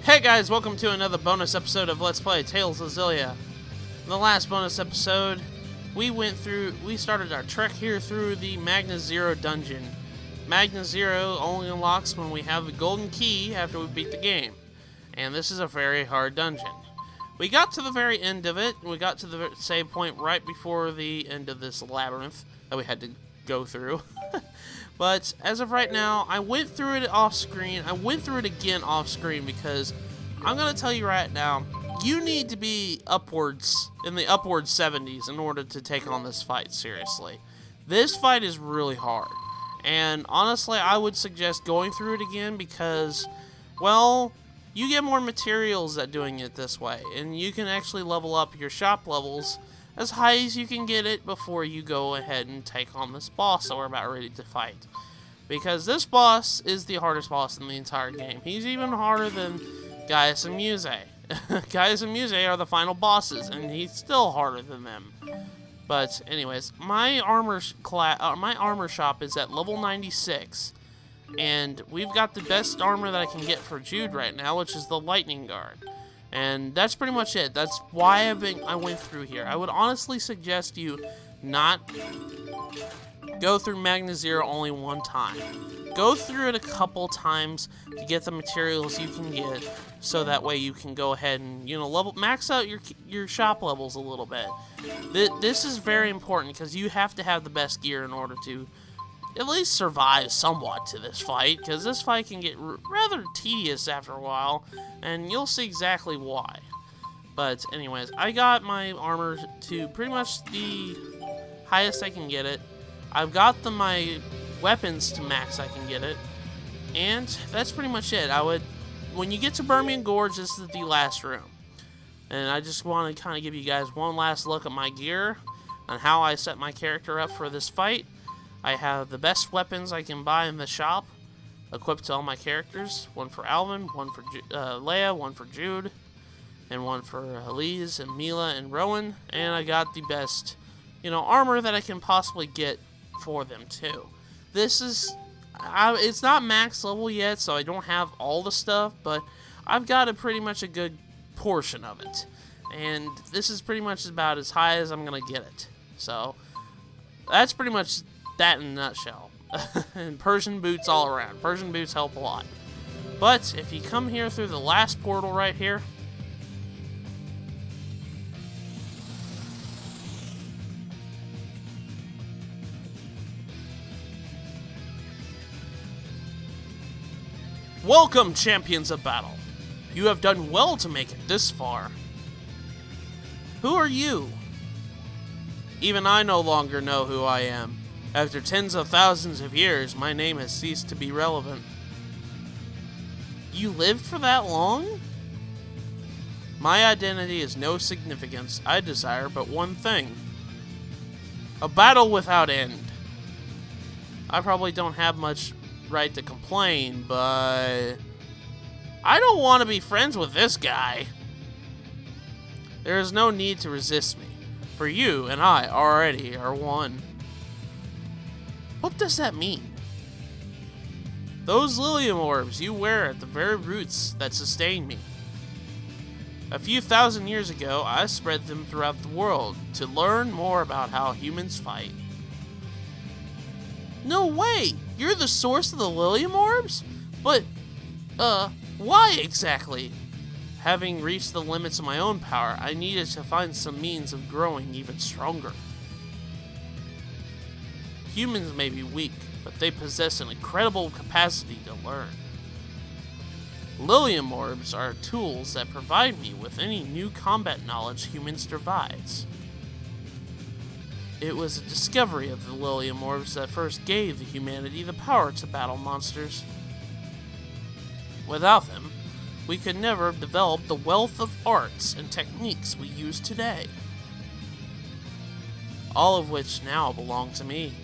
Hey guys, welcome to another bonus episode of Let's Play Tales of Xillia. In the last bonus episode, we started our trek here through the Magna Zero dungeon. Magna Zero only unlocks when we have the golden key after we beat the game. And this is a very hard dungeon. We got to the very end of it. We got to the save point right before the end of this labyrinth that we had to go through. But as of right now, I went through it off screen. I went through it again off screen because I'm going to tell you right now, you need to be in the upward 70s in order to take on this fight seriously. This fight is really hard. And honestly, I would suggest going through it again because, well, you get more materials at doing it this way. And you can actually level up your shop levels as high as you can get it before you go ahead and take on this boss that we're about ready to fight. Because this boss is the hardest boss in the entire game. He's even harder than Gaius and Muse. Gaius and Muse are the final bosses, and he's still harder than them. But anyways, my armor shop is at level 96. And we've got the best armor that I can get for Jude right now, which is the Lightning Guard. And that's pretty much it. That's why I went through here. I would honestly suggest you not go through Magna Zero only one time. Go through it a couple times to get the materials you can get, so that way you can go ahead and, max out your shop levels a little bit. This is very important because you have to have the best gear in order to at least survive somewhat to this fight, because this fight can get rather tedious after a while, and you'll see exactly why. But anyways, I got my armor to pretty much the highest I can get it. I've got my weapons to max I can get it, and that's pretty much it. When you get to Burmian Gorge, this is the last room. And I just want to kind of give you guys one last look at my gear and how I set my character up for this fight. I have the best weapons I can buy in the shop, equipped to all my characters. One for Alvin, one for Leia, one for Jude, and one for Elise and Mila and Rowan. And I got the best, armor that I can possibly get for them too. It's not max level yet, so I don't have all the stuff, but I've got pretty much a good portion of it. And this is pretty much about as high as I'm going to get it. So that's pretty much that in a nutshell. And Persian boots all around. Persian boots help a lot. But if you come here through the last portal right here, welcome, champions of battle. You have done well to make it this far. Who are you? Even I no longer know who I am. After tens of thousands of years, my name has ceased to be relevant. You lived for that long? My identity is no significance. I desire but one thing. A battle without end. I probably don't have much right to complain, but I don't want to be friends with this guy. There is no need to resist me, for you and I already are one. What does that mean? Those Lilium orbs you wear at the very roots that sustain me. A few thousand years ago, I spread them throughout the world to learn more about how humans fight. No way! You're the source of the Lilium orbs? But, why exactly? Having reached the limits of my own power, I needed to find some means of growing even stronger. Humans may be weak, but they possess an incredible capacity to learn. Lilium orbs are tools that provide me with any new combat knowledge humans devise. It was a discovery of the Lilium orbs that first gave the humanity the power to battle monsters. Without them, we could never have developed the wealth of arts and techniques we use today. All of which now belong to me.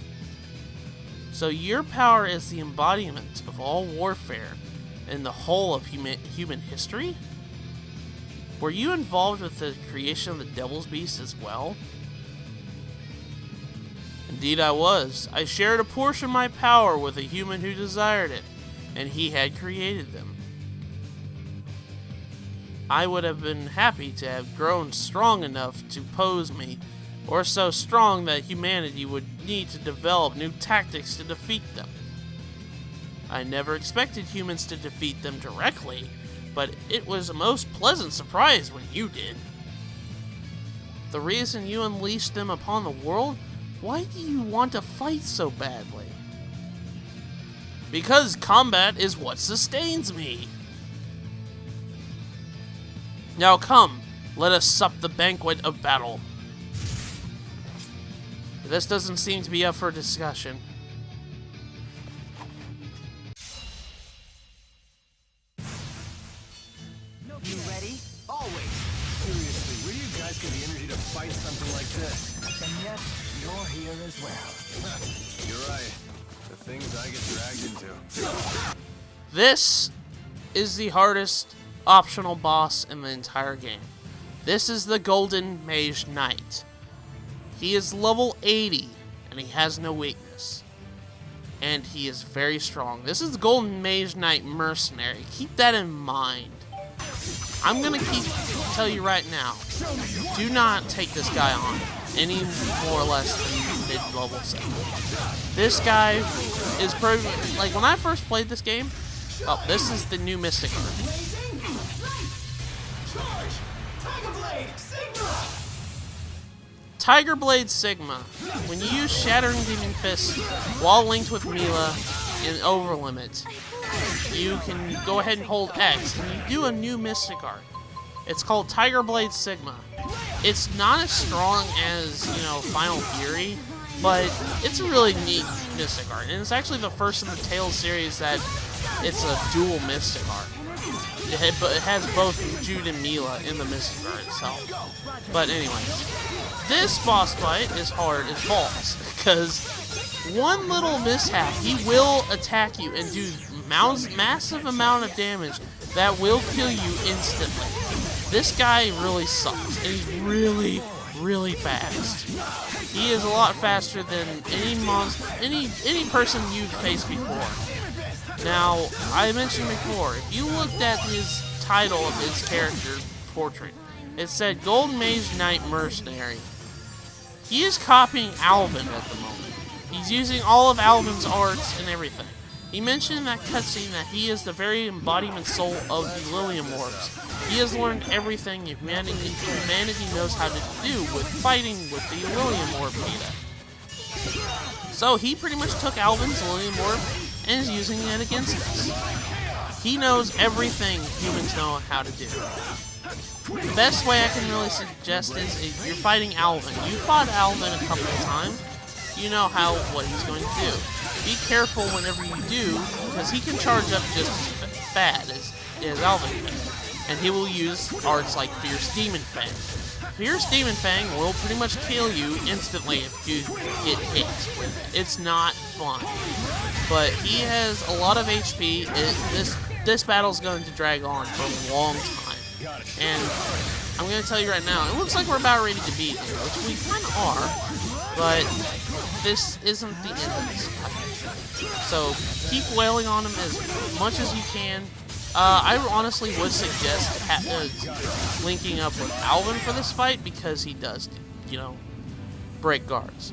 So your power is the embodiment of all warfare in the whole of human history? Were you involved with the creation of the Devil's Beast as well? Indeed I was. I shared a portion of my power with a human who desired it, and he had created them. I would have been happy to have grown strong enough to pose me, or so strong that humanity would need to develop new tactics to defeat them. I never expected humans to defeat them directly, but it was a most pleasant surprise when you did. The reason you unleashed them upon the world? Why do you want to fight so badly? Because combat is what sustains me. Now come, let us sup the banquet of battle. This doesn't seem to be up for discussion. You ready? Always. Seriously, where do you guys get the energy to fight something like this? And yet, you're here as well. You're right. The things I get dragged into. This is the hardest optional boss in the entire game. This is the Golden Mage Knight. He is level 80, and he has no weakness. And he is very strong. This is the Golden Mage Knight Mercenary. Keep that in mind. I'm gonna tell you right now, do not take this guy on any more or less than mid-level 7. This guy is probably, like, when I first played this game, oh, this is the new Mystic card. Tiger Blade Sigma. When you use Shattering Demon Fist while linked with Mila in Overlimit, you can go ahead and hold X, and you do a new Mystic Art. It's called Tiger Blade Sigma. It's not as strong as, Final Fury, but it's a really neat Mystic Art. And it's actually the first in the Tales series that it's a dual Mystic Art. It has both Jude and Mila in the Mystic Art itself. But anyways, this boss fight is hard as balls, because one little mishap, he will attack you and do massive amount of damage that will kill you instantly. This guy really sucks, and he's really, really fast. He is a lot faster than any person you've faced before. Now, I mentioned before, if you looked at his title of his character portrait, it said Golden Mage Knight Mercenary. He is copying Alvin at the moment. He's using all of Alvin's arts and everything. He mentioned in that cutscene that he is the very embodiment soul of the Lilium Orbs. He has learned everything humanity knows how to do with fighting with the Lilium Orb Beta. So he pretty much took Alvin's Lilium Orb and is using it against us. He knows everything humans know how to do. The best way I can really suggest is if you're fighting Alvin. You fought Alvin a couple of times. You know what he's going to do. Be careful whenever you do, because he can charge up just as bad as Alvin can. And he will use arts like Fierce Demon Fang. Fierce Demon Fang will pretty much kill you instantly if you get hit. It's not fun. But he has a lot of HP. This battle's going to drag on for a long time. And I'm going to tell you right now, it looks like we're about ready to beat him, which we kind of are. But this isn't the end of this fight. So keep wailing on him as much as you can. I honestly would suggest linking up with Alvin for this fight, because he does, break guards.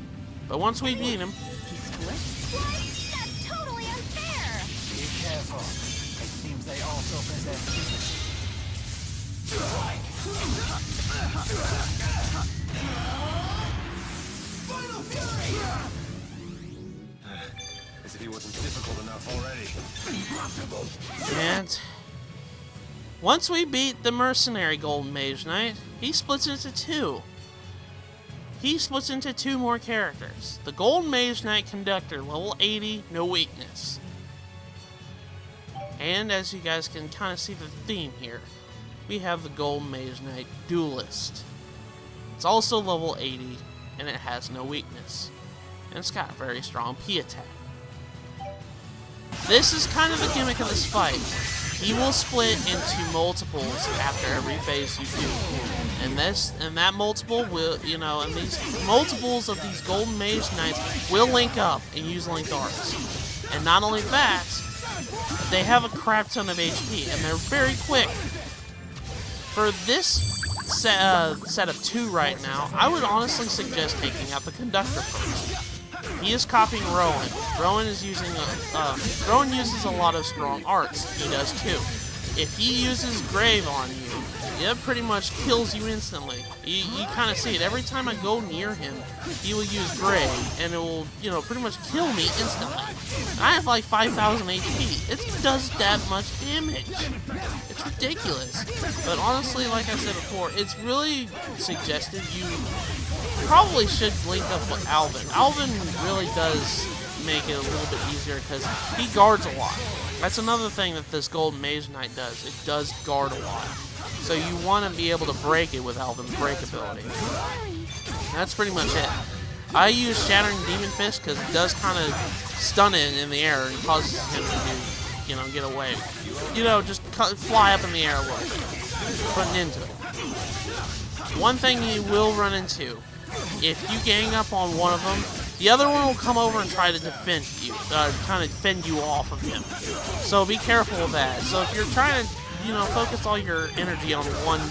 But once we beat him... That's totally unfair! Be careful. It seems they also possess Final Fury! As if he wasn't difficult enough already. And once we beat the mercenary Golden Mage Knight, he splits into two. He splits into two more characters. The Golden Mage Knight Conductor, level 80, no weakness. And as you guys can kind of see the theme here, we have the Golden Mage Knight Duelist. It's also level 80, and it has no weakness. And it's got a very strong P attack. This is kind of the gimmick of this fight. He will split into multiples after every phase you do. And that multiple will, and these multiples of these Golden Mage Knights will link up and use linked arts. And not only that, they have a crap ton of HP, and they're very quick. For this set of 2 right now, I would honestly suggest taking out the Conductor first. He is copying Rowan. Rowan is using Rowan uses a lot of strong arts. He does too. If he uses Grave on you, it pretty much kills you instantly. You kind of see it. Every time I go near him, he will use Grave, and it will, pretty much kill me instantly. I have like 5,000 HP. It does that much damage. It's ridiculous. But honestly, like I said before, it's really suggested you probably should link up with Alvin. Alvin really does make it a little bit easier because he guards a lot. That's another thing that this Golden Mage Knight does. It does guard a lot. So you want to be able to break it with Alvin's break ability. That's pretty much it. I use Shattering Demon Fist because it does kind of stun it in the air and causes him to, get away. Just fly up in the air a little bit. Putting into it. One thing you will run into, if you gang up on one of them, the other one will come over and try to defend you, kind of fend you off of him. So be careful of that. So if you're trying to, focus all your energy on one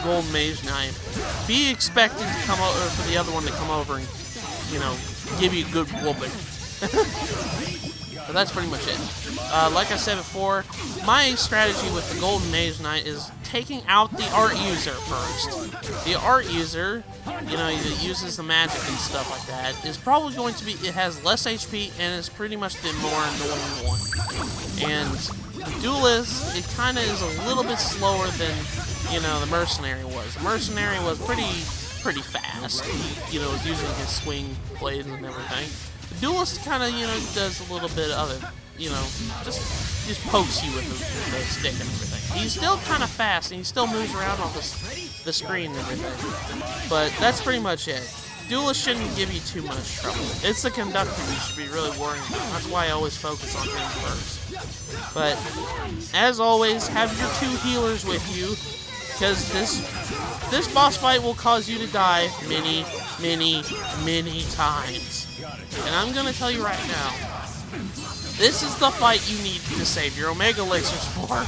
Golden Mage Knight, be expecting to come over for the other one to come over and, give you a good whooping. But that's pretty much it. Like I said before, my strategy with the Golden Mage Knight is taking out the art user first. The art user, that uses the magic and stuff like that, is probably going to be, it has less HP and is pretty much the more annoying one. And the duelist, it kind of is a little bit slower than, the mercenary was. The mercenary was pretty fast. He, was using his swing blades and everything. The duelist kind of, does a little bit of it. Just pokes you with the stick and everything. He's still kind of fast, and he still moves around on the screen and everything. But that's pretty much it. Duelist shouldn't give you too much trouble. It's the Conductor you should be really worrying about. That's why I always focus on him first. But, as always, have your 2 healers with you, because this boss fight will cause you to die many, many, many times. And I'm going to tell you right now, this is the fight you need to save your Omega Elixirs for.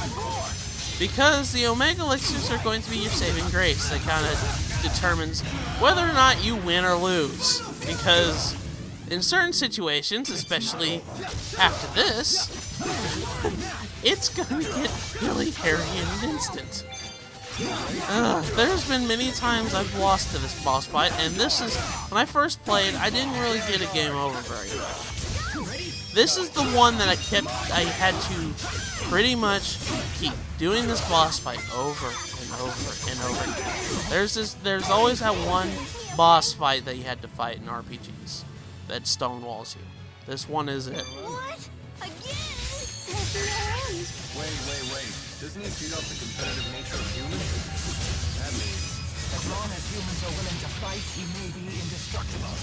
Because the Omega Elixirs are going to be your saving grace. That kind of determines whether or not you win or lose. Because in certain situations, especially after this, it's going to get really hairy in an instant. There's been many times I've lost to this boss fight, and this is, when I first played, I didn't really get a game over very much. This is the one that I had to pretty much keep doing this boss fight over and over and over again. There's always that one boss fight that you had to fight in RPGs that stonewalls you. This one is it. What? Again? Wait. Doesn't he feed off the competitive nature of humans? That means... As long as humans are willing to fight, he may be indestructible.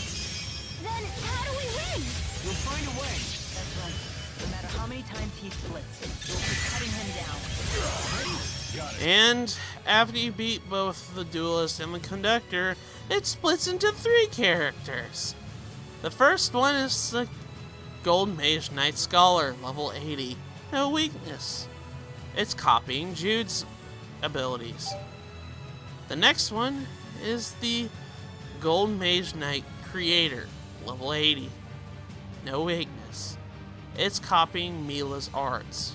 Then how do we win? We'll find a way. That's right. No matter how many times he splits, we'll keep cutting him down. And after you beat both the Duelist and the Conductor, it splits into 3 characters. The first one is the Golden Mage Knight Scholar, level 80. No weakness. It's copying Jude's abilities. The next one is the Golden Mage Knight Creator, level 80. No weakness. It's copying Mila's arts.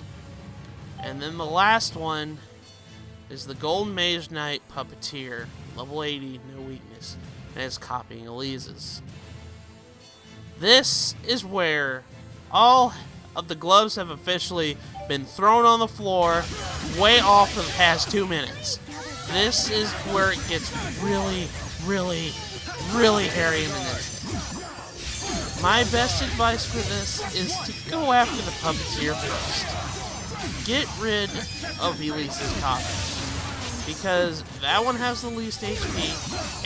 And then the last one is the Golden Mage Knight Puppeteer, level 80, no weakness. And it's copying Elise's. This is where all of the gloves have officially been thrown on the floor way off for the past 2 minutes. This is where it gets really, really, really hairy in the instant. My best advice for this is to go after the Puppeteer first. Get rid of Elise's copy. Because that one has the least HP,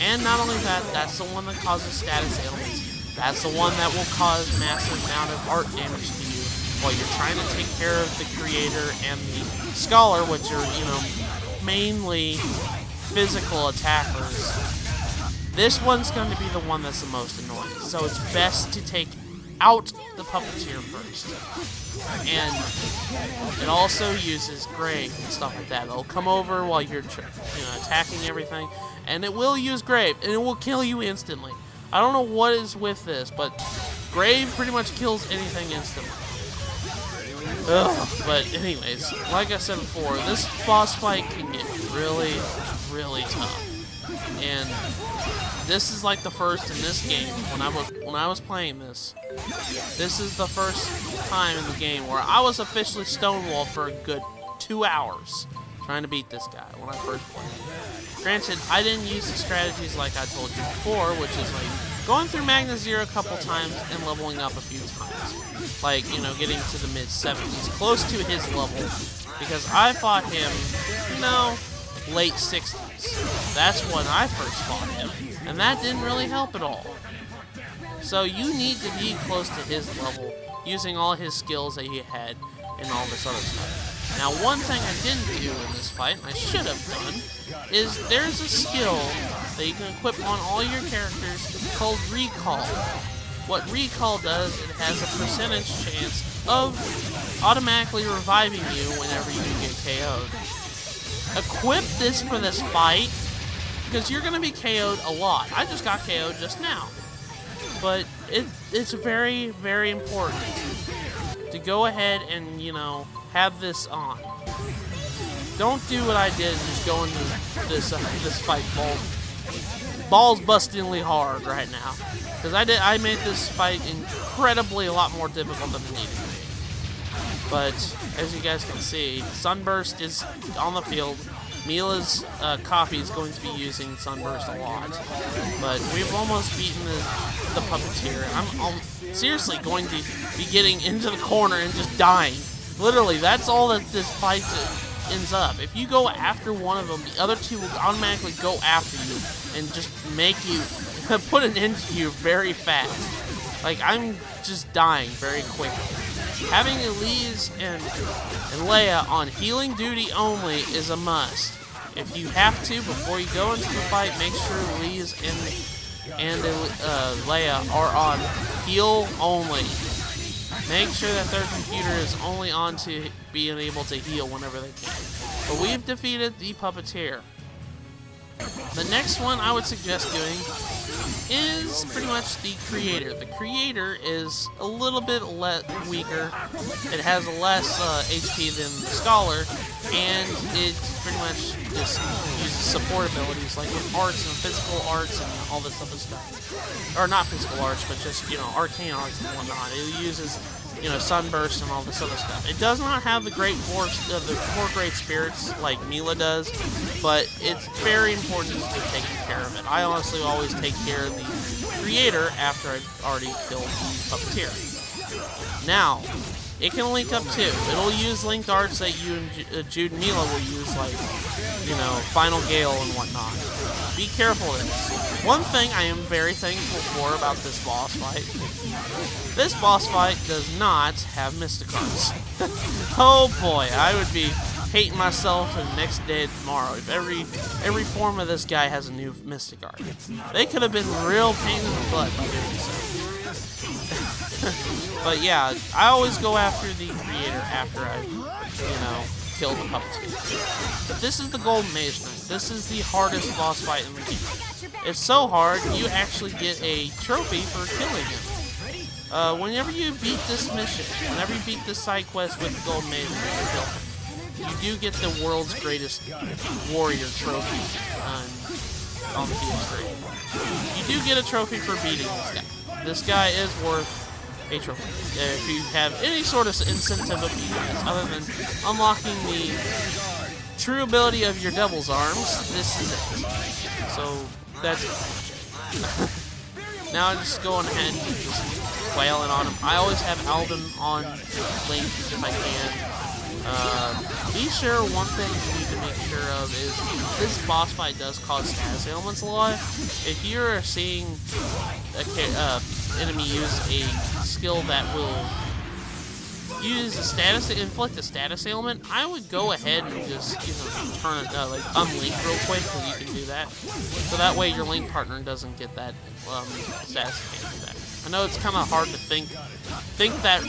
and not only that, that's the one that causes status ailments. That's the one that will cause massive amount of art damage to you while you're trying to take care of the Creator and the Scholar, which are, mainly physical attackers. This one's going to be the one that's the most annoying. So it's best to take out the puppeteer first. And it also uses Grave and stuff like that. It'll come over while you're attacking everything, and it will use Grave, and it will kill you instantly. I don't know what is with this, but Grave pretty much kills anything instantly. Ugh. But anyways, like I said before, this boss fight can get really, really tough. And this is like the first in this game. When I was playing this, this is the first time in the game where I was officially stonewalled for a good 2 hours trying to beat this guy when I first played. Granted, I didn't use the strategies like I told you before, which is like going through Magna Zero a couple times and leveling up a few times. Like, getting to the mid-70s, close to his level, because I fought him, late 60s. That's when I first fought him, and that didn't really help at all. So you need to be close to his level, using all his skills that he had, and all this other stuff. Now, one thing I didn't do in this fight, and I should have done, is there's a skill that you can equip on all your characters called Recall. What Recall does, it has a percentage chance of automatically reviving you whenever you get KO'd. Equip this for this fight, because you're going to be KO'd a lot. I just got KO'd just now. But it's very, very important to go ahead and, have this on. Don't do what I did and just go into this fight balls bustingly hard right now. Because I made this fight incredibly a lot more difficult than it needed to be. But as you guys can see, Sunburst is on the field. Mila's copy is going to be using Sunburst a lot. But we've almost beaten the puppeteer. I'm seriously going to be getting into the corner and just dying. Literally, that's all that this fight ends up. If you go after one of them, the other two will automatically go after you and just make you put an end to you very fast. Like, I'm just dying very quickly. Having Elise and Leia on healing duty only is a must. If you have to, before you go into the fight, make sure Elise and Leia are on heal only. Make sure that their computer is only on to being able to heal whenever they can. But we've defeated the puppeteer. The next one I would suggest doing is pretty much the creator. The creator is a little bit weaker. It has less HP than the scholar, and it pretty much just uses support abilities like with arts and physical arts and all this other stuff. Or not physical arts, but just, arcane arts and whatnot. It uses, Sunburst and all this other stuff. It does not have the the four great spirits like Mila does, but it's very important to take care of it. I honestly always take care of the creator after I've already killed the puppeteer. Now, it can link up too. It'll use linked arts that you and Jude and Mila will use, like, Final Gale and whatnot. Be careful of this. One thing I am very thankful for about this boss fight does not have Mystic Arts. Oh boy, I would be hating myself the next day tomorrow if every form of this guy has a new Mystic Art. They could have been real pain in the butt by doing so. But yeah, I always go after the creator after I've, killed the puppeteer. But this is the Golden Mage Knight. This is the hardest boss fight in the game. It's so hard, you actually get a trophy for killing him. Whenever you beat this mission, whenever you beat this side quest with the Golden Mage Knight, you do get the world's greatest warrior trophy on the PS3. You do get a trophy for beating this guy. This guy is worth a trophy. If you have any sort of incentive of beating this, other than unlocking the true ability of your Devil's Arms, this is it. So, that's it. Now I'm just going ahead and just wailing on him. I always have Alvin on Link if I can. Be sure one thing you need to make sure of is this boss fight does cause status ailments a lot. If you're seeing a enemy use a skill that will use a status to inflict a status ailment, I would go ahead and just, turn it, like, unlink real quick, because you can do that. So that way your link partner doesn't get that status effect. I know it's kind of hard to think that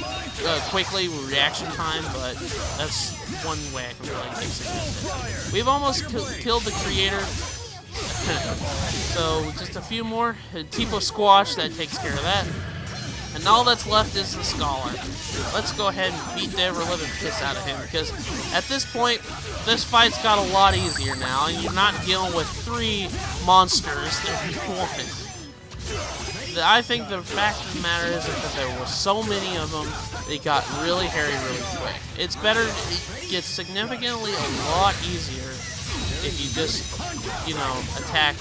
quickly with reaction time, but that's one way I can really basically it. We've almost killed the creator. So just a few more. Tipo Squash, that takes care of that. And all that's left is the Scholar. Let's go ahead and beat the ever-living piss out of him, because at this point, this fight's got a lot easier now, and you're not dealing with 3 monsters that you wanted. I think the fact of the matter is that there were so many of them, it got really hairy really quick. It's better, it gets significantly a lot easier if you just, attack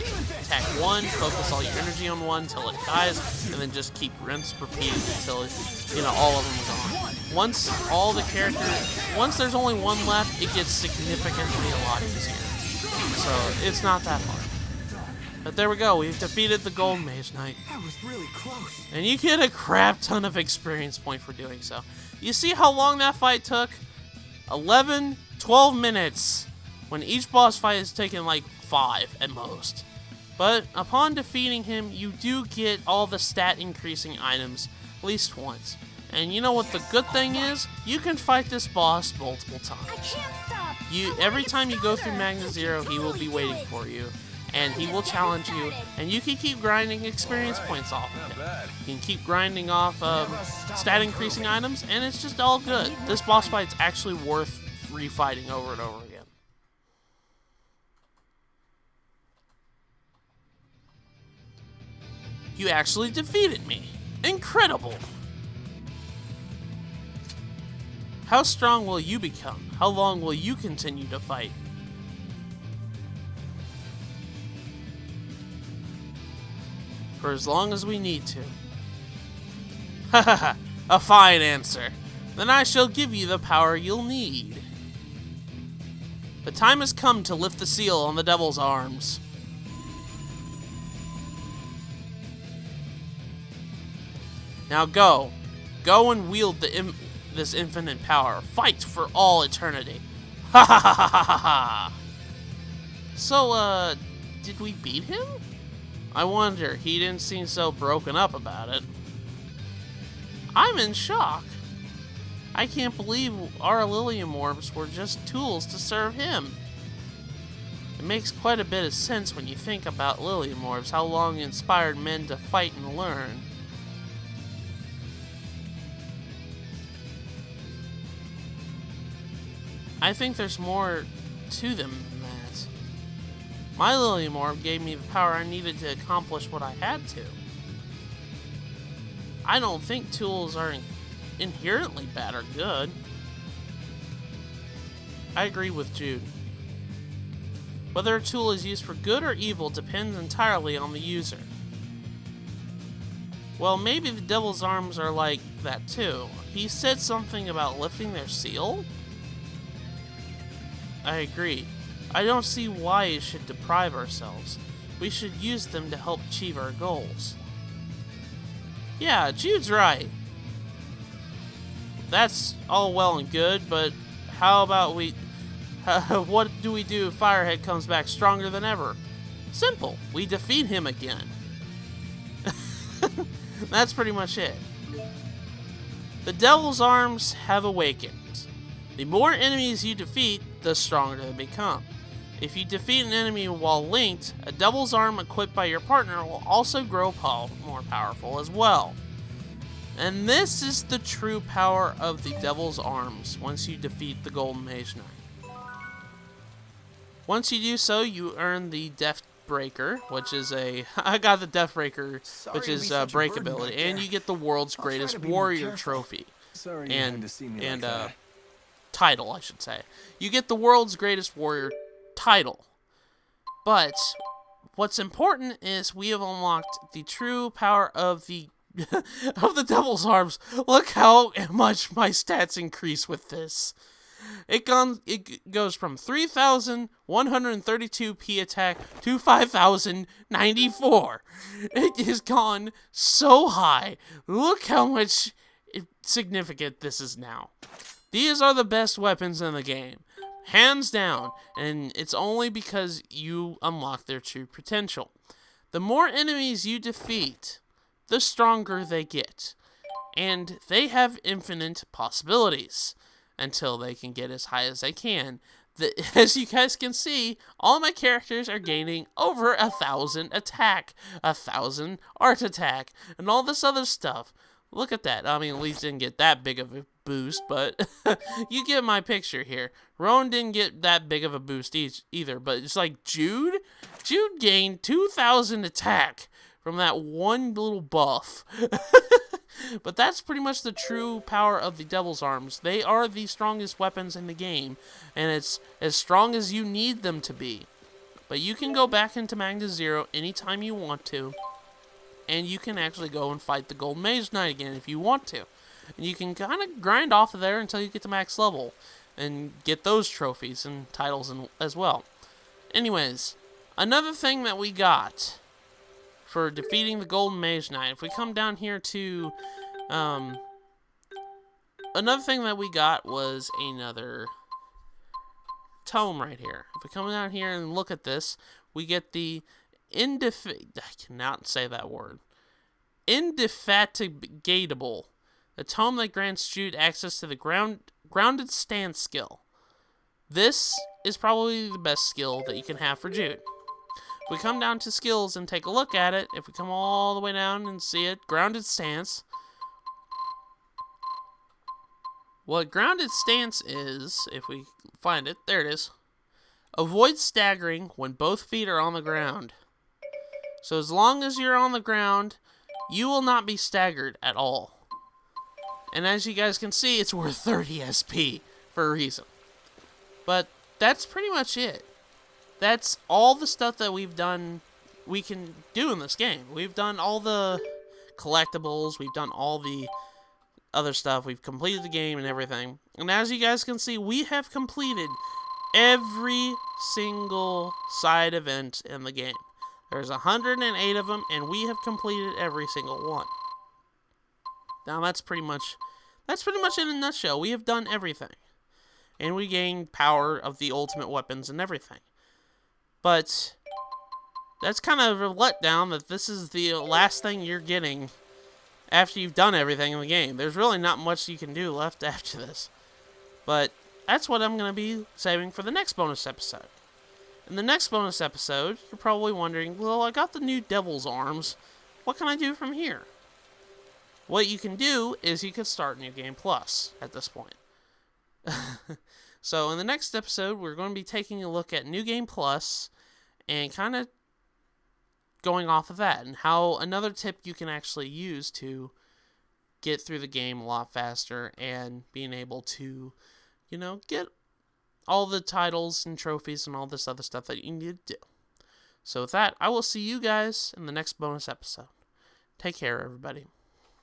one, focus all your energy on one until it dies, and then just keep rinse, repeat until, all of them are gone. Once there's only one left, it gets significantly a lot easier. So, it's not that hard. But there we go, we've defeated the Golden Mage Knight. That was really close. And you get a crap ton of experience point for doing so. You see how long that fight took? 11, 12 minutes. When each boss fight is taken like 5 at most. But upon defeating him, you do get all the stat increasing items at least once. And you know what the good thing is? You can fight this boss multiple times. I can't stop. Every time you go through Magna Zero, he will be waiting for you. And he will challenge you, and you can keep grinding experience points off of him. You can keep grinding off stat increasing items, and it's just all good. This boss fight's actually worth refighting over and over again. You actually defeated me. Incredible! How strong will you become? How long will you continue to fight? For as long as we need to. Ha ha ha! A fine answer. Then I shall give you the power you'll need. The time has come to lift the seal on the Devil's arms. Now go. Go and wield this infinite power. Fight for all eternity. Ha ha ha ha ha ha! So, did we beat him? I wonder, he didn't seem so broken up about it. I'm in shock. I can't believe our Lilium Orbs were just tools to serve him. It makes quite a bit of sense when you think about Lilium Orbs, how long it inspired men to fight and learn. I think there's more to them than that. My Lilium Orb gave me the power I needed to accomplish what I had to. I don't think tools are inherently bad or good. I agree with Jude. Whether a tool is used for good or evil depends entirely on the user. Well, maybe the Devil's Arms are like that too. He said something about lifting their seal? I agree. I don't see why we should deprive ourselves. We should use them to help achieve our goals. Yeah, Jude's right. That's all well and good, but how about what do we do if Firehead comes back stronger than ever? Simple. We defeat him again. That's pretty much it. The Devil's Arms have awakened. The more enemies you defeat, the stronger they become. If you defeat an enemy while linked, a Devil's Arm equipped by your partner will also grow more powerful as well. And this is the true power of the Devil's Arms once you defeat the Golden Mage Knight. Once you do so, you earn the Death Breaker, which is I got the Death Breaker, which is break ability, and you get the World's Greatest Warrior trophy. Sorry you and had to see me like that. title, I should say. You get the World's Greatest Warrior title. But what's important is we have unlocked the true power of the of the Devil's Arms. Look how much my stats increase with this. It goes from 3,132 P attack to 5,094. It has gone so high. Look how much significant this is now. These are the best weapons in the game. Hands down. And it's only because you unlock their true potential. The more enemies you defeat, the stronger they get. And they have infinite possibilities until they can get as high as they can. As you guys can see, all my characters are gaining over 1,000 attack, 1,000 art attack, and all this other stuff. Look at that. I mean, at least didn't get that big of a boost, but you get my picture here. Rowan didn't get that big of a boost either, but it's like Jude gained 2,000 attack from that one little buff. But that's pretty much the true power of the Devil's Arms. They are the strongest weapons in the game, and it's as strong as you need them to be. But you can go back into Magna Zero anytime you want to, and you can actually go and fight the Golden Mage Knight again if you want to. And you can kind of grind off of there until you get to max level, and get those trophies and titles as well. Anyways, another thing that we got for defeating the Golden Mage Knight, if we come down here to, another thing that we got was another tome right here. If we come down here and look at this, we get the I cannot say that word. Indefatigable. The tome that grants Jude access to the grounded stance skill. This is probably the best skill that you can have for Jude. If we come down to skills and take a look at it, if we come all the way down and see it, grounded stance. What grounded stance is, if we find it, there it is. Avoid staggering when both feet are on the ground. So as long as you're on the ground, you will not be staggered at all. And as you guys can see, it's worth 30 SP for a reason. But that's pretty much it. That's all the stuff that we've done, we can do in this game. We've done all the collectibles, we've done all the other stuff, we've completed the game and everything. And as you guys can see, we have completed every single side event in the game. There's 108 of them, and we have completed every single one. Now that's pretty much in a nutshell. We have done everything. And we gained power of the ultimate weapons and everything. But that's kind of a letdown that this is the last thing you're getting after you've done everything in the game. There's really not much you can do left after this. But that's what I'm going to be saving for the next bonus episode. In the next bonus episode, you're probably wondering, well, I got the new Devil's Arms. What can I do from here? What you can do is you can start New Game Plus at this point. So in the next episode, we're going to be taking a look at New Game Plus and kind of going off of that and how another tip you can actually use to get through the game a lot faster and being able to, you know, get all the titles and trophies and all this other stuff that you need to do. So with that, I will see you guys in the next bonus episode. Take care, everybody.